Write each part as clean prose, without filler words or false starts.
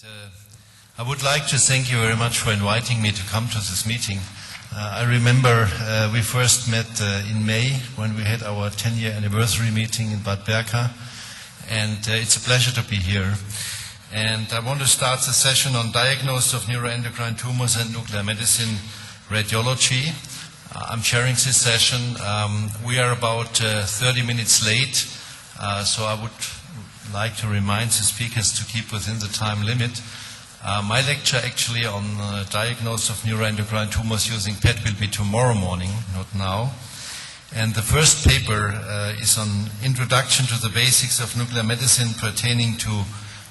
I would like to thank you very much for inviting me to come to this meeting. I remember we first met in May when we had our 10-year anniversary meeting in Bad Berka, and it's a pleasure to be here. And I want to start the session on diagnosis of neuroendocrine tumors and nuclear medicine radiology. I'm chairing this session. We are about 30 minutes late, so I would like to remind the speakers to keep within the time limit. My lecture actually on diagnosis of neuroendocrine tumors using PET will be tomorrow morning, not now. And the first paper is on Introduction to the Basics of Nuclear Medicine pertaining to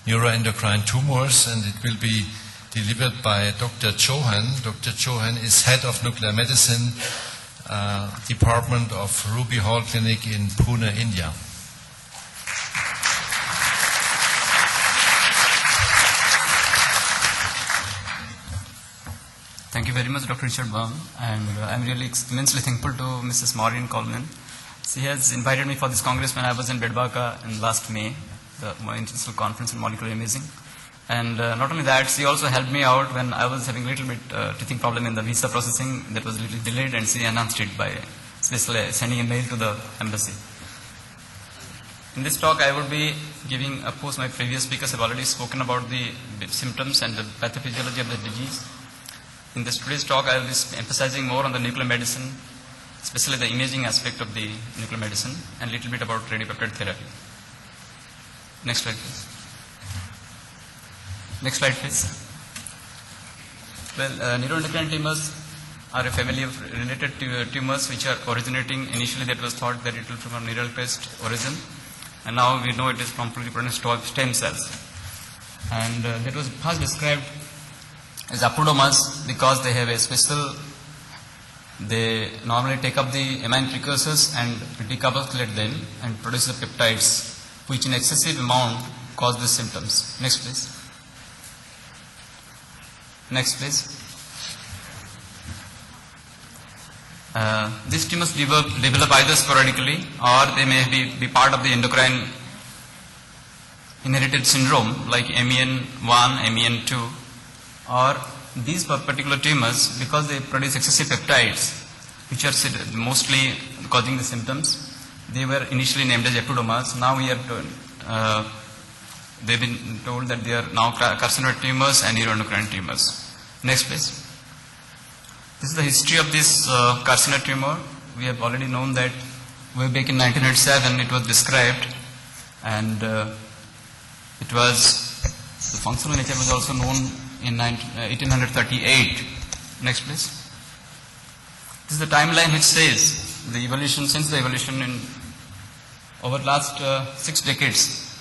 neuroendocrine tumors, and it will be delivered by Dr. Chowhan. Dr. Chowhan is head of nuclear medicine, department of Ruby Hall Clinic in Pune, India. Thank you very much, Dr. Richard Baum, and I'm really immensely thankful to Mrs. Maureen Coleman. She has invited me for this congress when I was in Bedbaka in last May, the International Conference on Molecular Imaging. And not only that, she also helped me out when I was having a little bit teething problem in the visa processing that was a little delayed, and she enhanced it by sending a mail to the embassy. In this talk, I will be giving, of course, my previous speakers have already spoken about the symptoms and the pathophysiology of the disease. In this today's talk, I will be emphasizing more on the nuclear medicine, especially the imaging aspect of the nuclear medicine, and a little bit about radiopeptide therapy. Next slide, please. Next slide, please. Well, neuroendocrine tumors are a family of related tumors which are originating. Initially, that was thought that it will from a neural-based origin, and now we know it is from pluripotent stem cells. And that was first described as apodomas because they have a special, they normally take up the amine precursors and decarbonylate them and produce the peptides which in excessive amount cause these symptoms. Next please. Next please. These tumors develop either sporadically or they may be part of the endocrine inherited syndrome like MEN1, MEN2. Or these particular tumors, because they produce excessive peptides, which are mostly causing the symptoms, they were initially named as epidomas. Now we are they've been told that they are now carcinoid tumors and neuroendocrine tumors. Next please. This is the history of this carcinoid tumor. We have already known that way back in 1907 it was described, and it was, the functional nature was also known in 1838. Next please. This is the timeline which says the evolution, since the evolution in over last 6 decades,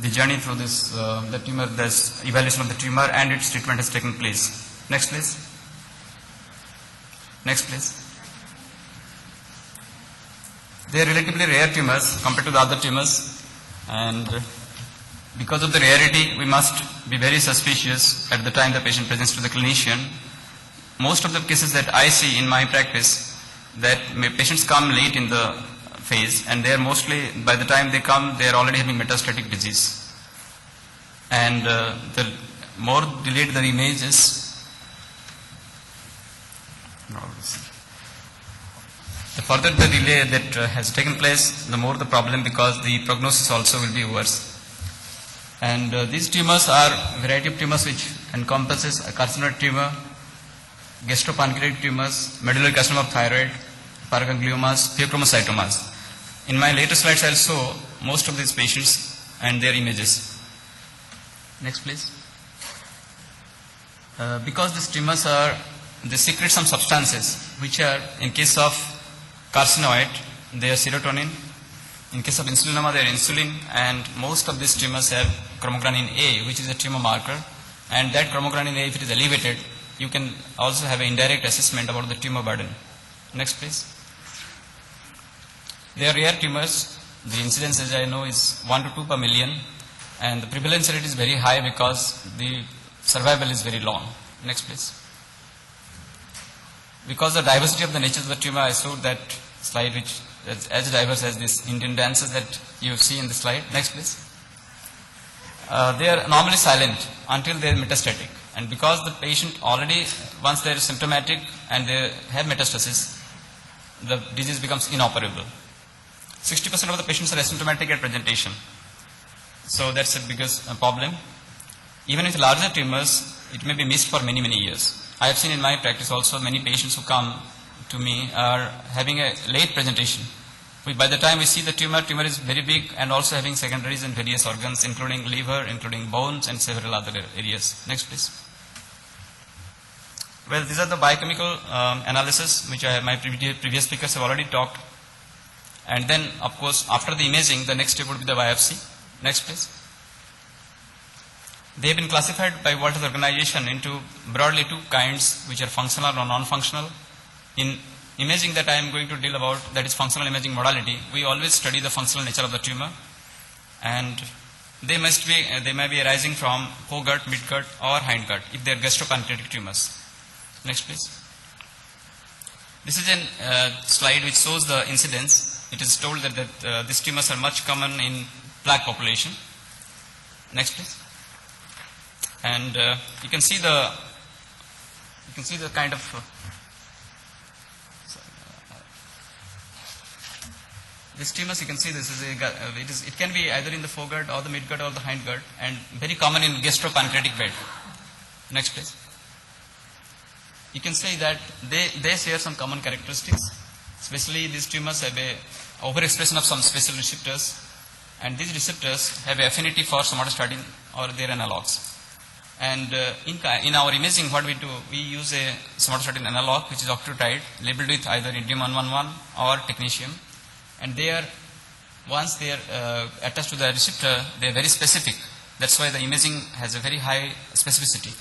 the journey through this, the tumor, this evaluation of the tumor and its treatment has taken place. Next please. Next please. They are relatively rare tumors compared to the other tumors, and because of the rarity, we must be very suspicious at the time the patient presents to the clinician. Most of the cases that I see in my practice, that patients come late in the phase, and they are mostly, by the time they come, they are already having metastatic disease. And the more delayed the image is, the further the delay that has taken place, the more the problem, because the prognosis also will be worse. And these tumors are a variety of tumors which encompasses a carcinoid tumor, gastropancreatic tumors, medullary carcinoma of thyroid, paragangliomas, pheochromocytomas. In my later slides, I will show most of these patients and their images. Next, please. Because these tumors they secrete some substances which are, in case of carcinoid, they are serotonin. In case of insulinoma, they are insulin, and most of these tumors have chromogranin A, which is a tumor marker, and that chromogranin A, if it is elevated, you can also have an indirect assessment about the tumor burden. Next, please. They are rare tumors. The incidence, as I know, is 1 to 2 per million, and the prevalence rate is very high because the survival is very long. Next, please. Because the diversity of the nature of the tumor, I showed that slide which as diverse as these Indian dances that you see in the slide. Next please. they are normally silent until they are metastatic. And because the patient already, once they are symptomatic and they have metastasis, the disease becomes inoperable. 60% of the patients are asymptomatic at presentation. So that's the biggest problem. Even with larger tumors, it may be missed for many, many years. I have seen in my practice also many patients who come to me are having a late presentation. By the time we see the tumor is very big and also having secondaries in various organs, including liver, including bones, and several other areas. Next, please. Well, these are the biochemical analysis, which my previous speakers have already talked. And then, of course, after the imaging, the next step would be the biopsy. Next, please. They have been classified by World Health Organization into broadly two kinds, which are functional or non-functional. In imaging that I am going to deal about, that is functional imaging modality, we always study the functional nature of the tumor, and they may be arising from foregut, midgut, or hindgut if they are gastropancreatic tumors. Next, please. This is a slide which shows the incidence. It is told that these tumors are much common in black population. Next, please. And you can see the kind of these tumors. You can see this is it can be either in the foregut or the midgut or the hindgut, and very common in gastropancreatic bed. Next, please. You can say that they share some common characteristics. Especially these tumors have a overexpression of some special receptors, and these receptors have affinity for somatostatin or their analogs. And in our imaging, what we do, we use a somatostatin analog, which is octreotide, labeled with either indium-111 or technetium. And once they are attached to the receptor, they are very specific. That's why the imaging has a very high specificity.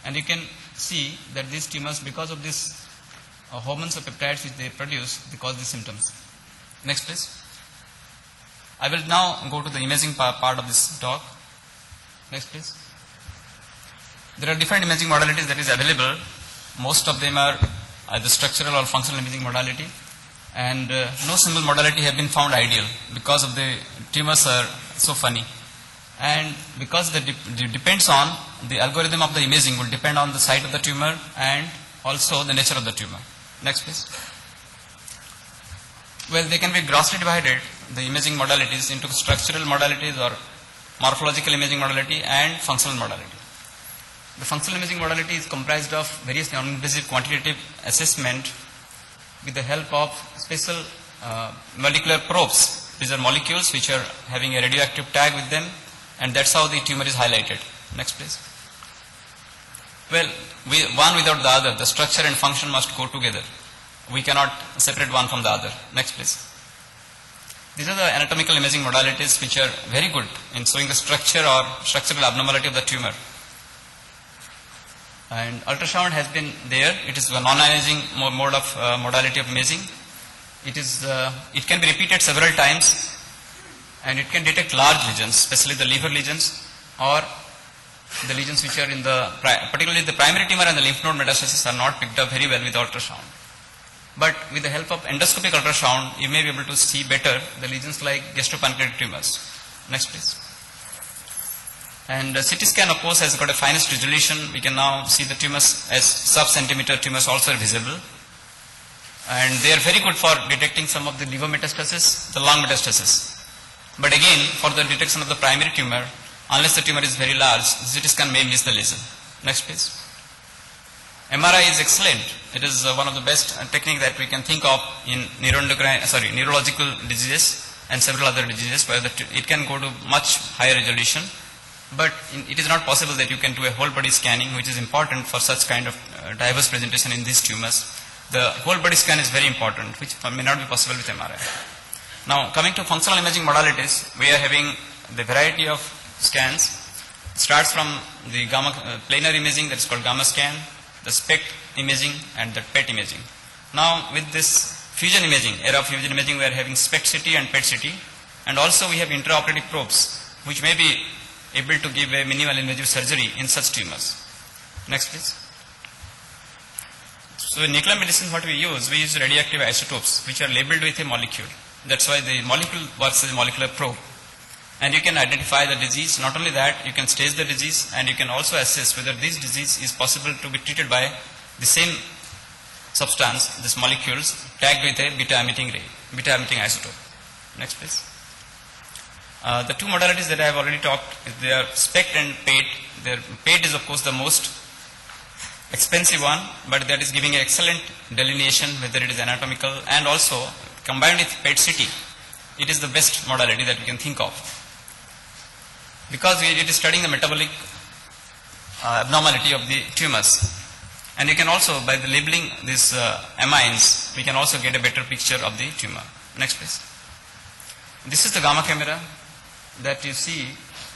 And you can see that these tumors, because of this hormones or peptides which they produce, they cause the symptoms. Next, please. I will now go to the imaging part of this talk. Next, please. There are different imaging modalities that is available. Most of them are either structural or functional imaging modality, and no single modality have been found ideal because of the tumors are so funny, and because it depends on the algorithm of the imaging will depend on the site of the tumor and also the nature of the tumor. Next, please. Well, they can be grossly divided, the imaging modalities, into structural modalities or morphological imaging modality and functional modality. The functional imaging modality is comprised of various non-invasive quantitative assessment with the help of special molecular probes. These are molecules which are having a radioactive tag with them, and that's how the tumor is highlighted. Next, please. Well, one without the other, the structure and function must go together. We cannot separate one from the other. Next, please. These are the anatomical imaging modalities which are very good in showing the structure or structural abnormality of the tumor. And ultrasound has been there. It is a non-ionizing mode of modality of imaging. It can be repeated several times, and it can detect large lesions, especially the liver lesions or the lesions which are particularly the primary tumor and the lymph node metastasis are not picked up very well with ultrasound. But with the help of endoscopic ultrasound, you may be able to see better the lesions like gastropancreatic tumors. Next, please. And CT scan, of course, has got a finest resolution. We can now see the tumors as sub-centimeter tumors also are visible. And they are very good for detecting some of the liver metastasis, the lung metastasis. But again, for the detection of the primary tumor, unless the tumor is very large, the CT scan may miss the lesion. Next, please. MRI is excellent. It is one of the best techniques that we can think of in neurological diseases and several other diseases where it can go to much higher resolution. But it is not possible that you can do a whole body scanning, which is important for such kind of diverse presentation in these tumors. The whole body scan is very important, which may not be possible with MRI. Now, coming to functional imaging modalities, we are having the variety of scans. It starts from the planar imaging, that is called gamma scan, the SPECT imaging, and the PET imaging. Now, with this fusion imaging, era of fusion imaging, we are having SPECT CT and PET CT, and also we have intraoperative probes, which may be able to give a minimal invasive surgery in such tumors. Next, please. So in nuclear medicine, what we use radioactive isotopes, which are labeled with a molecule. That's why the molecule works as a molecular probe. and you can identify the disease. Not only that, you can stage the disease, and you can also assess whether this disease is possible to be treated by the same substance, these molecules, tagged with a beta emitting isotope. Next please. The two modalities that I have already talked, they are SPECT and PATE. PATE is of course the most expensive one, but that is giving an excellent delineation whether it is anatomical, and also combined with PET-CT, it is the best modality that we can think of, because it is studying the metabolic abnormality of the tumors. And you can also, by the labeling these amines, we can also get a better picture of the tumor. Next please. This is the gamma camera that you see,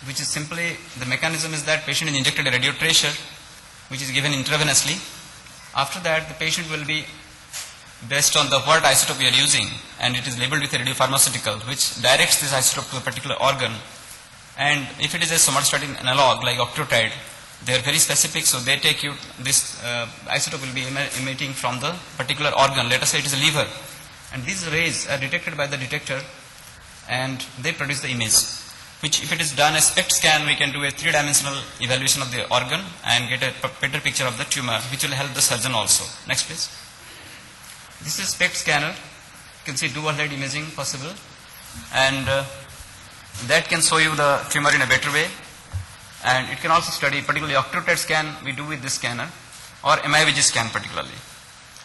which is simply, the mechanism is that patient is injected a radiotracer which is given intravenously. After that, the patient will be, based on the what isotope we are using, and it is labeled with a radiopharmaceutical which directs this isotope to a particular organ. And if it is a somatostatin analog like octreotide, they are very specific, so they take you, this isotope will be emitting from the particular organ. Let us say it is a liver, and these rays are detected by the detector and they produce the image, which if it is done a SPECT scan, we can do a 3-dimensional evaluation of the organ and get a better picture of the tumor, which will help the surgeon also. Next please. This is SPECT scanner. You can see dual head imaging possible, and that can show you the tumor in a better way. And it can also study, particularly octreotide scan we do with this scanner, or MIVG scan particularly.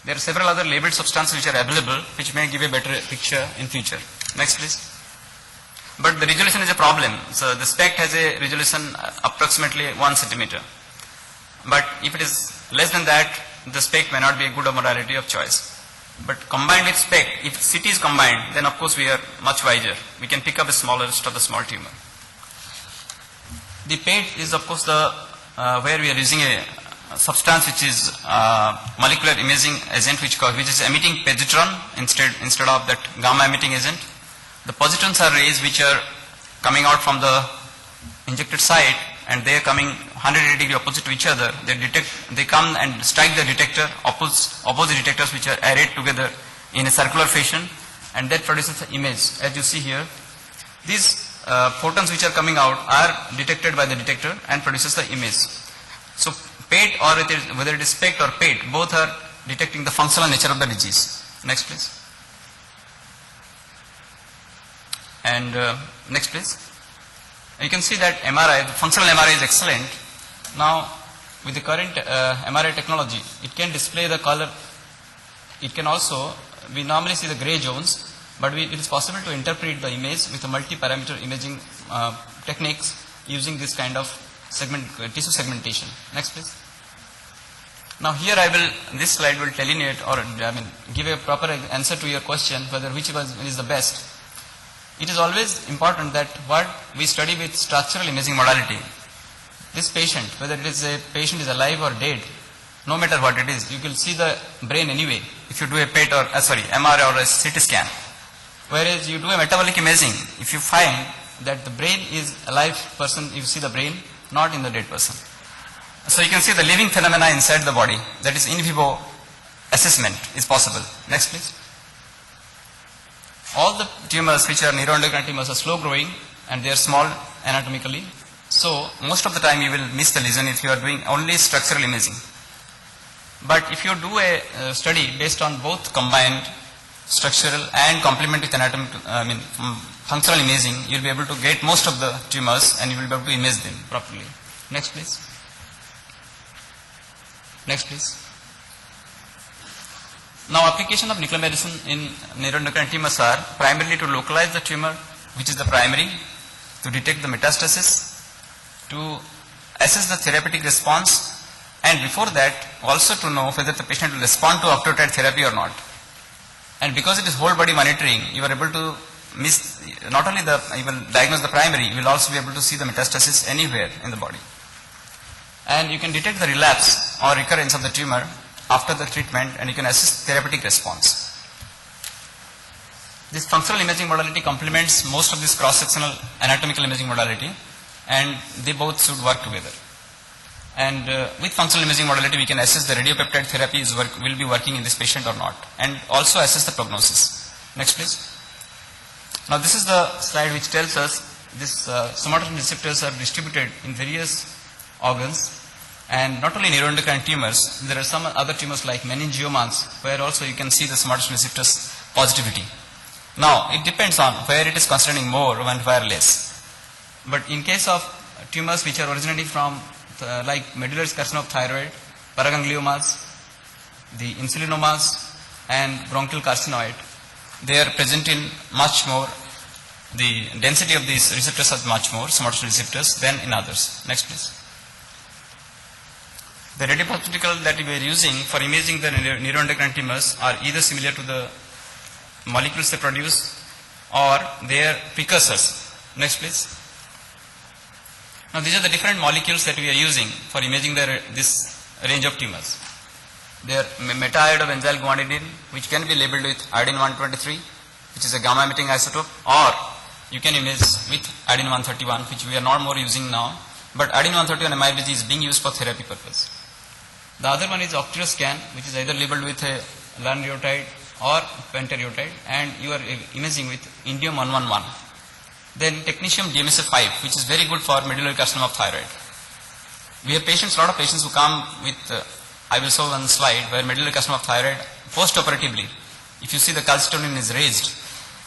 There are several other labeled substances which are available, which may give a better picture in future. Next please. But the resolution is a problem. So the SPECT has a resolution approximately 1 centimeter. But if it is less than that, the SPECT may not be a good modality of choice. But combined with SPECT, if CT is combined, then of course we are much wiser. We can pick up a smallest of the small tumor. The PATE is of course the where we are using a substance which is molecular imaging agent which is emitting positron instead of that gamma emitting agent. The positrons are rays which are coming out from the injected site, and they are coming 180 degree opposite to each other. They come and strike the detector, opposite detectors which are arrayed together in a circular fashion, and that produces the image as you see here. These photons which are coming out are detected by the detector and produces the image. So PATE, or whether it is SPECT or PATE, both are detecting the functional nature of the disease. Next please. And next please. You can see that MRI, the functional MRI is excellent. Now with the current MRI technology, it can display the color. It can also, we normally see the gray zones, but it is possible to interpret the image with a multi-parameter imaging techniques using this kind of tissue segmentation. Next please. Now here this slide will delineate, or give a proper answer to your question whether which one is the best. It is always important that what we study with structural imaging modality, this patient, whether it is a patient is alive or dead, no matter what it is, you will see the brain anyway if you do a PET or MRI or a CT scan. Whereas you do a metabolic imaging, if you find that the brain is alive person, you see the brain, not in the dead person. So you can see the living phenomena inside the body, that is in vivo assessment is possible. Next please. All the tumors which are neuroendocrine tumors are slow growing and they are small anatomically. So most of the time you will miss the lesion if you are doing only structural imaging. But if you do a study based on both combined structural and complement with anatomical, functional imaging, you will be able to get most of the tumors and you will be able to image them properly. Next please. Next please. Now application of nuclear medicine in neuroendocrine tumors are primarily to localize the tumor, which is the primary, to detect the metastasis, to assess the therapeutic response, and before that also to know whether the patient will respond to octreotide therapy or not. And because it is whole body monitoring, you are able to not only you will diagnose the primary, you will also be able to see the metastasis anywhere in the body. And you can detect the relapse or recurrence of the tumor after the treatment, and you can assess therapeutic response. This functional imaging modality complements most of this cross-sectional anatomical imaging modality, and they both should work together. And with functional imaging modality, we can assess the radiopeptide therapy will be working in this patient or not, and also assess the prognosis. Next please. Now this is the slide which tells us These somatostatin receptors are distributed in various organs, and not only neuroendocrine tumors, there are some other tumors like meningiomas where also you can see the somatostatin receptors positivity. Now, it depends on where it is concentrating more and where less. But in case of tumors which are originating from like medullary carcinoma of thyroid, paragangliomas, the insulinomas and bronchial carcinoid, they are present in much more, the density of these receptors are much more, somatostatin receptors, than in others. Next please. The radiopharmaceutical that we are using for imaging the neuroendocrine tumors are either similar to the molecules they produce or their precursors. Next please. Now these are the different molecules that we are using for imaging this range of tumors. They are meta-iodobenzyl guanidine, which can be labeled with iodine 123, which is a gamma emitting isotope, or you can image with iodine 131, which we are not more using now, but iodine 131 MIBG is being used for therapy purpose. The other one is Ocular Scan, which is either labeled with a lanreotide or pentareotide, and you are imaging with indium 111. Then technetium DMSA5, which is very good for medullary carcinoma of thyroid. We have patients, lot of patients who come with, I will show one slide where medullary carcinoma of thyroid post-operatively, if you see the calcitonin is raised,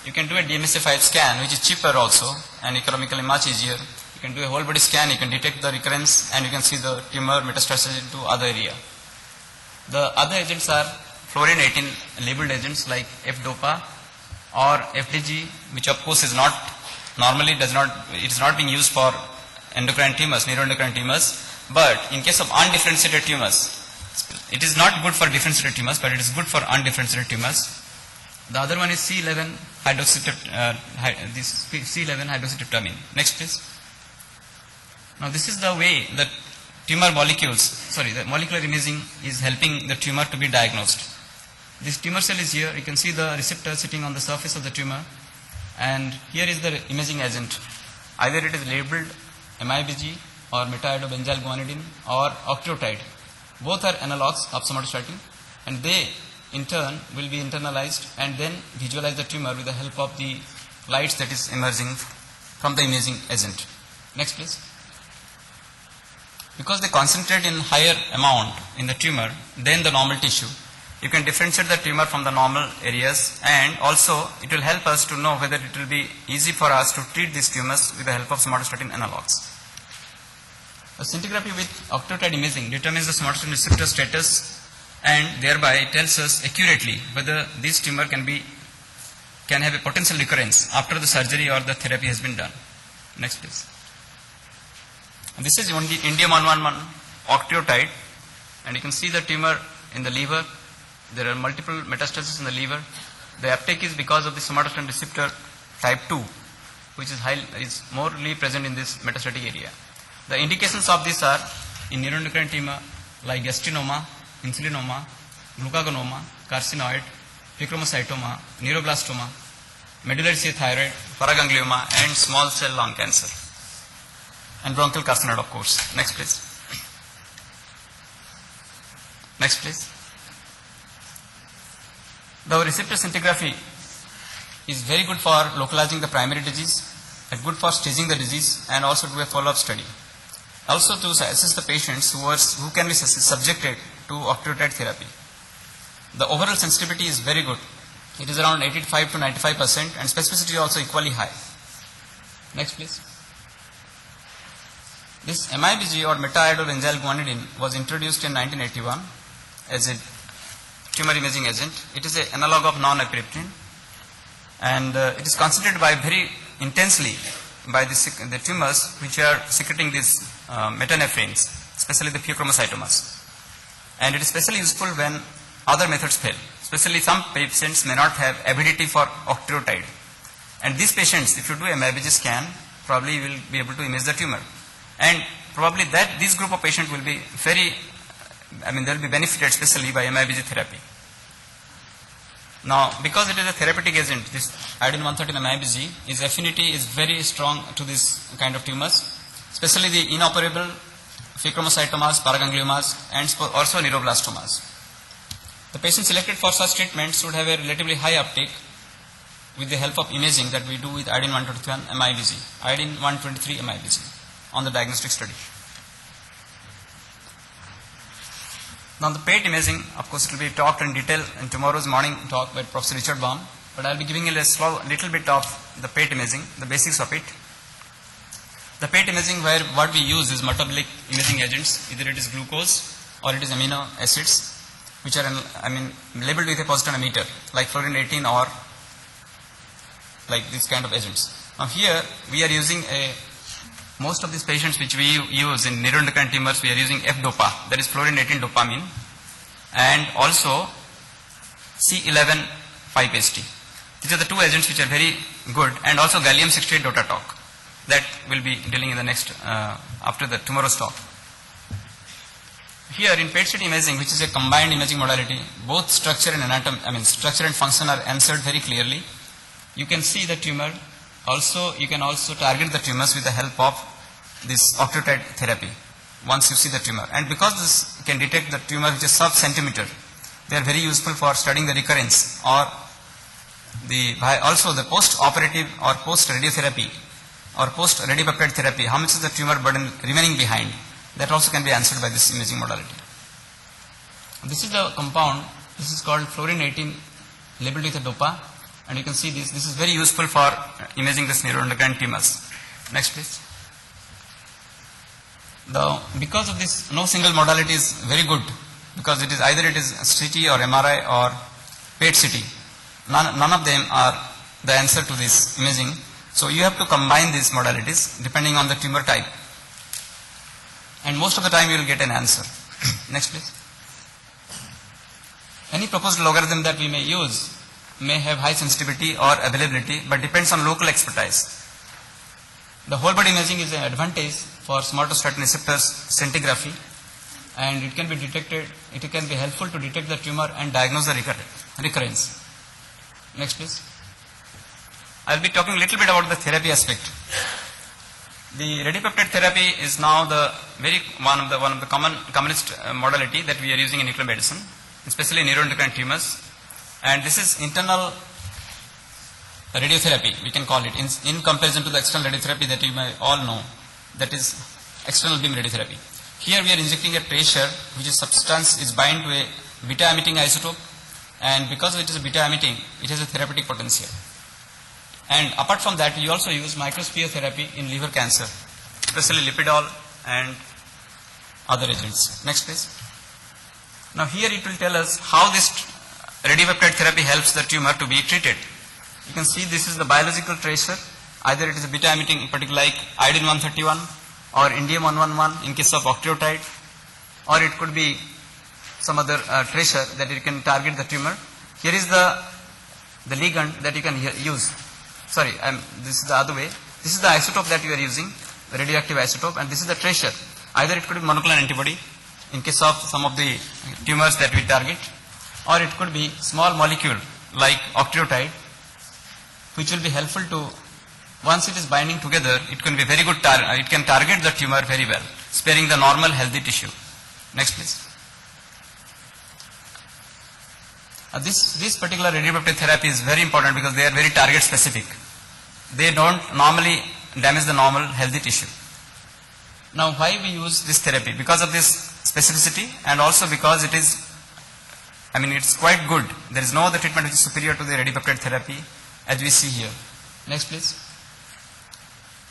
you can do a DMSA5 scan, which is cheaper also and economically much easier. You can do a whole body scan, you can detect the recurrence, and you can see the tumor metastasis into other area. The other agents are fluorine 18 labeled agents like F-DOPA or FDG, which of course is not, normally it is not being used for endocrine tumors, neuroendocrine tumors, but in case of undifferentiated tumors, it is not good for differentiated tumors, but it is good for undifferentiated tumors. The other one is C11 hydroxytryptamine. Next please. Now this is the way that tumor molecules, the molecular imaging is helping the tumor to be diagnosed. This tumor cell is here, you can see the receptor sitting on the surface of the tumor, and here is the imaging agent. Either it is labeled MIBG or meta-iodobenzyl guanidine or octreotide. Both are analogs of somatostatin, and they in turn will be internalized and then visualize the tumor with the help of the lights that is emerging from the imaging agent. Next please. Because they concentrate in higher amount in the tumor than the normal tissue, you can differentiate the tumor from the normal areas, and also it will help us to know whether it will be easy for us to treat these tumors with the help of somatostatin analogs. A scintigraphy with octreotide imaging determines the somatostatin receptor status, and thereby tells us accurately whether this tumor can have a potential recurrence after the surgery or the therapy has been done. Next please. This is only indium 111 octreotide, and you can see the tumor in the liver. There are multiple metastases in the liver. The uptake is because of the somatostatin receptor type 2, which is morely present in this metastatic area. The indications of this are in neuroendocrine tumor like gastrinoma, insulinoma, glucagonoma, carcinoid, pheochromocytoma, neuroblastoma, medullary thyroid, paraganglioma, and small cell lung cancer, and bronchial carcinoid of course. Next please. Next please. The receptor scintigraphy is very good for localizing the primary disease and good for staging the disease, and also do a follow-up study. Also to assess the patients who can be subjected to octreotide therapy. The overall sensitivity is very good. It is around 85 to 95%, and specificity is also equally high. Next please. This MIBG or meta-iodobenzyl guanidine was introduced in 1981 as a tumor imaging agent. It is an analog of non-epinephrine, and it is concentrated by very intensely by the tumors which are secreting these metanephrines, especially the pheochromocytomas. And it is especially useful when other methods fail. Especially some patients may not have ability for octreotide. And these patients, if you do a MIBG scan, probably you will be able to image the tumor. And probably this group of patients will be they will be benefited especially by MIBG therapy. Now, because it is a therapeutic agent, this iodine 113 MIBG, its affinity is very strong to this kind of tumors, especially the inoperable pheochromocytomas, paragangliomas, and also neuroblastomas. The patients selected for such treatments would have a relatively high uptake, with the help of imaging that we do with iodine 121 MIBG, iodine 123 MIBG on the diagnostic study. Now the PET imaging, of course, it will be talked in detail in tomorrow's morning talk by Professor Richard Baum, but I will be giving you a little bit of the PET imaging, the basics of it. The PET imaging, where what we use is metabolic imaging agents, either it is glucose or it is amino acids, which are labeled with a positive emitter, like fluorine 18 or like this kind of agents. Now here we are using most of these patients which we use in neuroendocrine tumors, we are using F-DOPA, that is fluorine 18 dopamine, and also C11 5-HT. These are the two agents which are very good, and also gallium 68 DOTA-TOC. That will be dealing in the next, after the tomorrow's talk. Here in PET-CT imaging, which is a combined imaging modality, both structure and structure and function are answered very clearly. You can see the tumor. Also, you can also target the tumors with the help of this octreotide therapy once you see the tumor. And because this can detect the tumor which is sub-centimeter, they are very useful for studying the recurrence or also the post-operative or post-radiotherapy or post-radiopeptide therapy, how much is the tumor burden remaining behind. That also can be answered by this imaging modality. This is the compound, this is called fluorine 18 labeled with a DOPA, and you can see this is very useful for imaging this neuroendocrine tumors. Next please. Because of this, no single modality is very good, because it is either CT or MRI or PET-CT. None of them are the answer to this imaging. So you have to combine these modalities depending on the tumor type. And most of the time you will get an answer. Next please. Any proposed logarithm that we may use may have high sensitivity or availability, but depends on local expertise. The whole body imaging is an advantage for somatostatin receptors scintigraphy, and it can be detected, it can be helpful to detect the tumor and diagnose the recurrence. Next please. I will be talking a little bit about the therapy aspect. The radiopeptide therapy is now one of the commonest modality that we are using in nuclear medicine, especially neuroendocrine tumors. And this is internal radiotherapy, we can call it, in comparison to the external radiotherapy that you may all know, that is external beam radiotherapy. Here we are injecting a tracer, which is substance is bind to a beta emitting isotope, and because it is a beta emitting, it has a therapeutic potential. And apart from that, we also use microsphere therapy in liver cancer, especially lipidol and other agents. Next please. Now here it will tell us how this radiopeptide therapy helps the tumor to be treated. You can see this is the biological tracer. Either it is a beta emitting, particularly like iodine 131 or indium 111 in case of octreotide, or it could be some other tracer that you can target the tumor. Here is the ligand that you can use. Sorry, this is the other way. This is the isotope that you are using, the radioactive isotope, and this is the tracer. Either it could be monoclonal antibody in case of some of the tumors that we target, or it could be small molecule like octreotide, which will be helpful to, once it is binding together, it can be very good, it can target the tumor very well, sparing the normal healthy tissue. Next please. This particular radiopeptide therapy is very important because they are very target specific. They don't normally damage the normal healthy tissue. Now why we use this therapy? Because of this specificity, and also because it is, it's quite good. There is no other treatment which is superior to the radiopeptide therapy as we see here. Next please.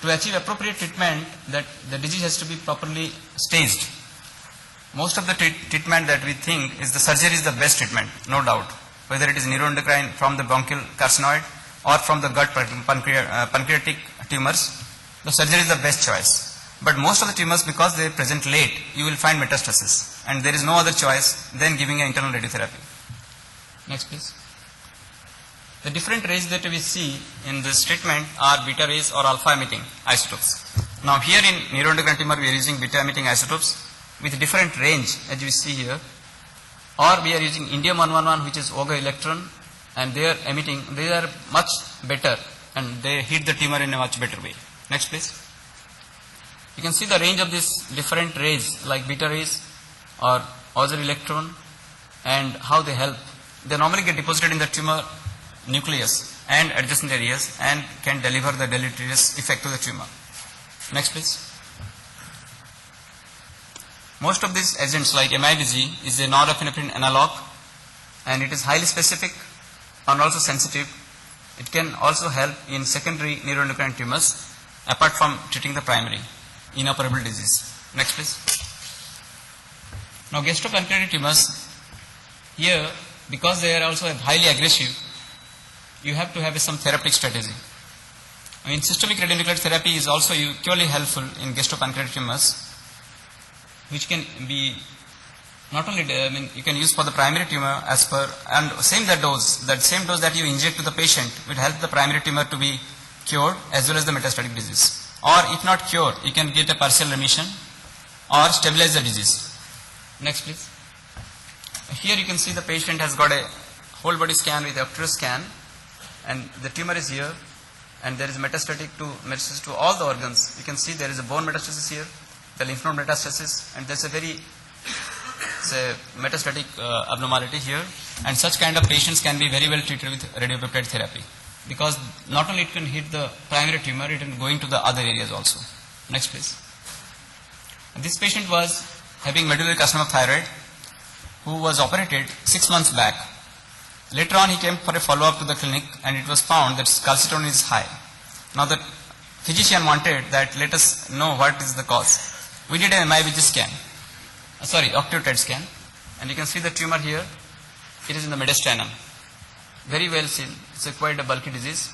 To achieve appropriate treatment, that the disease has to be properly staged. Most of the treatment that we think is the surgery is the best treatment, no doubt. Whether it is neuroendocrine from the bronchial carcinoid or from the gut pancreatic tumors, the surgery is the best choice. But most of the tumors, because they present late, you will find metastasis, and there is no other choice than giving an internal radiotherapy. Next please. The different rays that we see in this treatment are beta rays or alpha emitting isotopes. Now here in neuroendocrine tumor we are using beta emitting isotopes with different range as you see here, or we are using indium 111, which is Auger electron, and they are much better and they hit the tumor in a much better way. Next please. You can see the range of these different rays like beta rays or Auger electron and how they help. They normally get deposited in the tumor nucleus and adjacent areas and can deliver the deleterious effect to the tumor. Next please. Most of these agents like MIBG is a norepinephrine analog, and it is highly specific and also sensitive. It can also help in secondary neuroendocrine tumors apart from treating the primary inoperable disease. Next please. Now gastropancreatic tumors, here because they are also highly aggressive, you have to have some therapeutic strategy. I mean, systemic radionuclide therapy is also equally helpful in gastropancreatic tumors, which can be not only, you can use for the primary tumor as per, and same that same dose that you inject to the patient will help the primary tumor to be cured as well as the metastatic disease. Or if not cured, you can get a partial remission or stabilize the disease. Next please. Here you can see the patient has got a whole body scan with Ocular Scan, and the tumor is here, and there is metastasis to all the organs. You can see there is a bone metastasis here, the lymph node metastasis, and there is a very metastatic abnormality here, and such kind of patients can be very well treated with radiopeptide therapy, because not only it can hit the primary tumor, it can go into the other areas also. Next please. This patient was having medullary carcinoma of thyroid, who was operated 6 months back. Later on he came for a follow-up to the clinic, and it was found that calcitonin is high. Now the physician wanted that let us know what is the cause. We did an MIBG scan, octreotide scan, and you can see the tumor here. It is in the mediastinum. Very well seen. It's quite a bulky disease.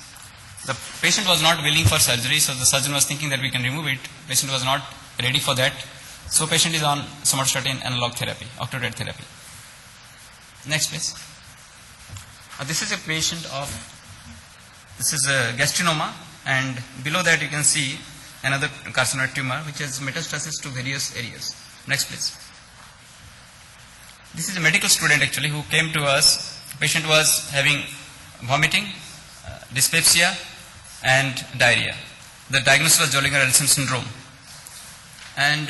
The patient was not willing for surgery, so the surgeon was thinking that we can remove it. Patient was not ready for that. So patient is on somatostatin analog therapy, octreotide therapy. Next please. This is a patient this is a gastrinoma, and below that you can see another carcinoid tumor which has metastasis to various areas. Next please. This is a medical student actually who came to us. Patient was having vomiting, dyspepsia and diarrhea. The diagnosis was Zollinger-Ellison syndrome. And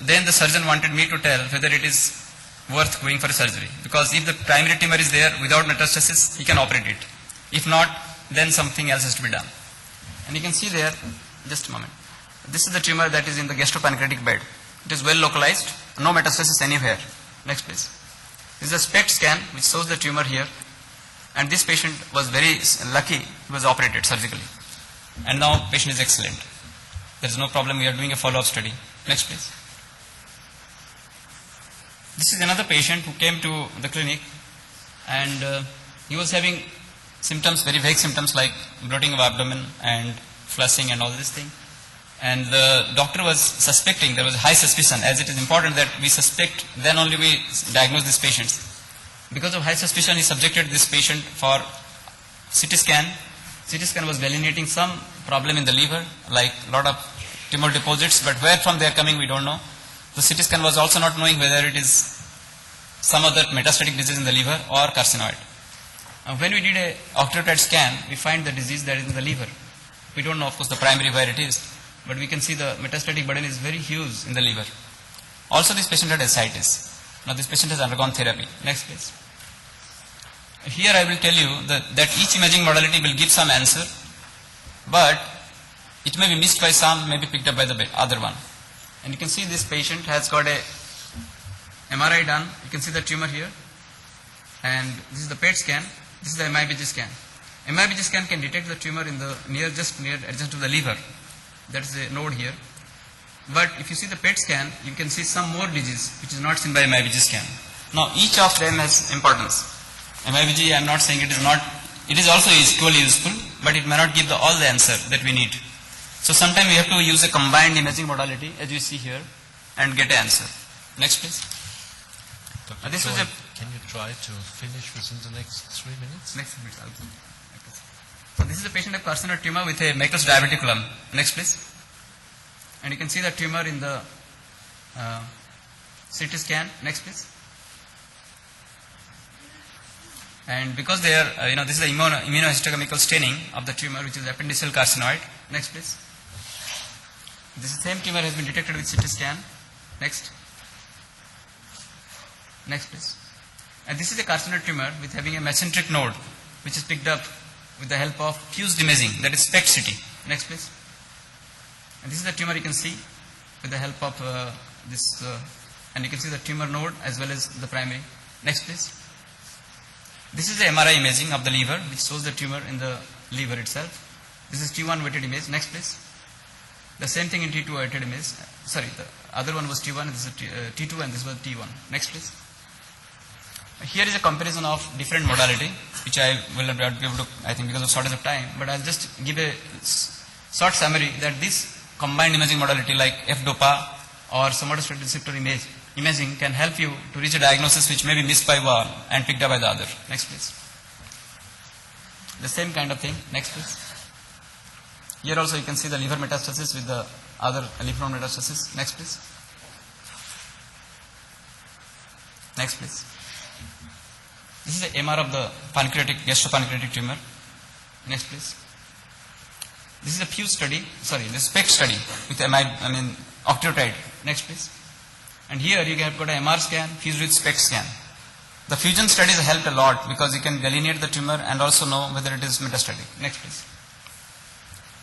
then the surgeon wanted me to tell whether it is worth going for a surgery, because if the primary tumor is there without metastasis, he can operate it. If not, then something else has to be done. And you can see there, just a moment, this is the tumor that is in the gastropancreatic bed. It is well localized, no metastasis anywhere. Next please. This is a SPECT scan which shows the tumor here, and this patient was very lucky, he was operated surgically, and now patient is excellent. There is no problem, we are doing a follow-up study. Next please. This is another patient who came to the clinic, and he was having symptoms, very vague symptoms like bloating of abdomen and flushing and all this thing. And the doctor was suspecting, there was high suspicion, as it is important that we suspect, then only we diagnose these patients. Because of high suspicion, he subjected this patient for CT scan. CT scan was delineating some problem in the liver, like a lot of tumor deposits, but where from they are coming we don't know. The CT scan was also not knowing whether it is some other metastatic disease in the liver or carcinoid. When we did a octreotide scan, we find the disease that is in the liver. We don't know, of course, the primary where it is, but we can see the metastatic burden is very huge in the liver. Also, this patient had ascites. Now, this patient has undergone therapy. Next, please. Here, I will tell you that each imaging modality will give some answer, but it may be missed by some, may be picked up by the other one. And you can see this patient has got a MRI done. You can see the tumor here, and this is the PET scan. This is the MIBG scan. MIBG scan can detect the tumor in the just near adjacent to the liver. That is a node here. But if you see the PET scan, you can see some more disease which is not seen by MIBG scan. Now, each of them has importance. MIBG, I am not saying it is not. It is also equally useful, but it may not give all the answer that we need. So sometimes we have to use a combined imaging modality, as you see here, and get an answer. Next, please. This was can you try to finish within the next 3 minutes? Next minute, I'll do. So this is a patient of carcinoid tumor with a Meckel's diverticulum. Next, please. And you can see the tumor in the CT scan. Next, please. And because they are, this is the immunohistochemical staining of the tumor, which is appendiceal carcinoid. Next, please. This same tumor has been detected with CT scan. Next. Next, please. And this is a carcinoid tumor with having a mesenteric node, which is picked up with the help of fused imaging, that is SPECT-CT. Next please. And this is the tumor you can see with the help of and you can see the tumor node as well as the primary. Next please. This is the MRI imaging of the liver which shows the tumor in the liver itself. This is T1 weighted image. Next please. The same thing in T2 weighted image. Sorry, the other one was T1, this is T2 and this was T1. Next please. Here is a comparison of different modality which I will not be able to, I think because of shortage of time, but I will just give a short summary that this combined imaging modality like F-DOPA or somatostatin receptor imaging can help you to reach a diagnosis which may be missed by one and picked up by the other. Next please. The same kind of thing. Next please. Here also you can see the liver metastasis with the other lymph node metastasis. Next please. Next please. This is the MR of the gastropancreatic tumor. Next please. This is a fused study, the SPECT study with octreotide. Next please. And here you have got a MR scan fused with SPECT scan. The fusion studies helped a lot because you can delineate the tumor and also know whether it is metastatic. Next please.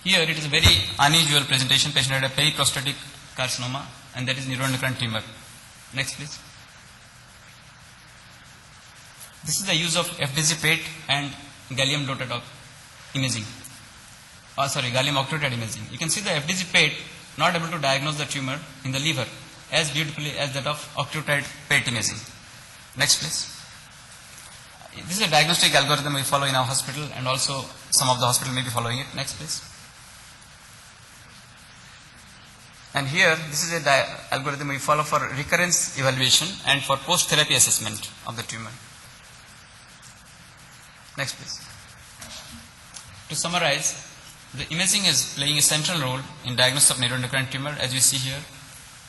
Here it is a very unusual presentation. Patient had a periprostatic carcinoma and that is neuroendocrine tumor. Next please. This is the use of FDG PET and gallium imaging. Gallium octreotide imaging. You can see the FDG PET not able to diagnose the tumor in the liver as beautifully as that of octreotide PET imaging. Next please. This is a diagnostic algorithm we follow in our hospital and also some of the hospital may be following it. Next please. And here this is a algorithm we follow for recurrence evaluation and for post-therapy assessment of the tumor. Next please. To summarize, the imaging is playing a central role in diagnosis of neuroendocrine tumor as you see here,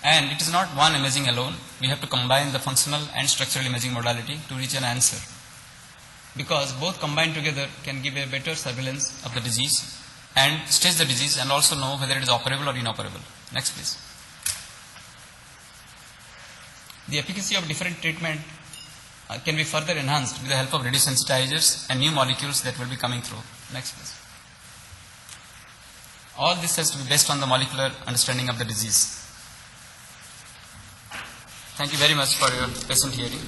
and it is not one imaging alone. We have to combine the functional and structural imaging modality to reach an answer, because both combined together can give a better surveillance of the disease and stage the disease and also know whether it is operable or inoperable. Next please. The efficacy of different treatment can be further enhanced with the help of radiosensitizers and new molecules that will be coming through. Next please. All this has to be based on the molecular understanding of the disease. Thank you very much for your patient hearing.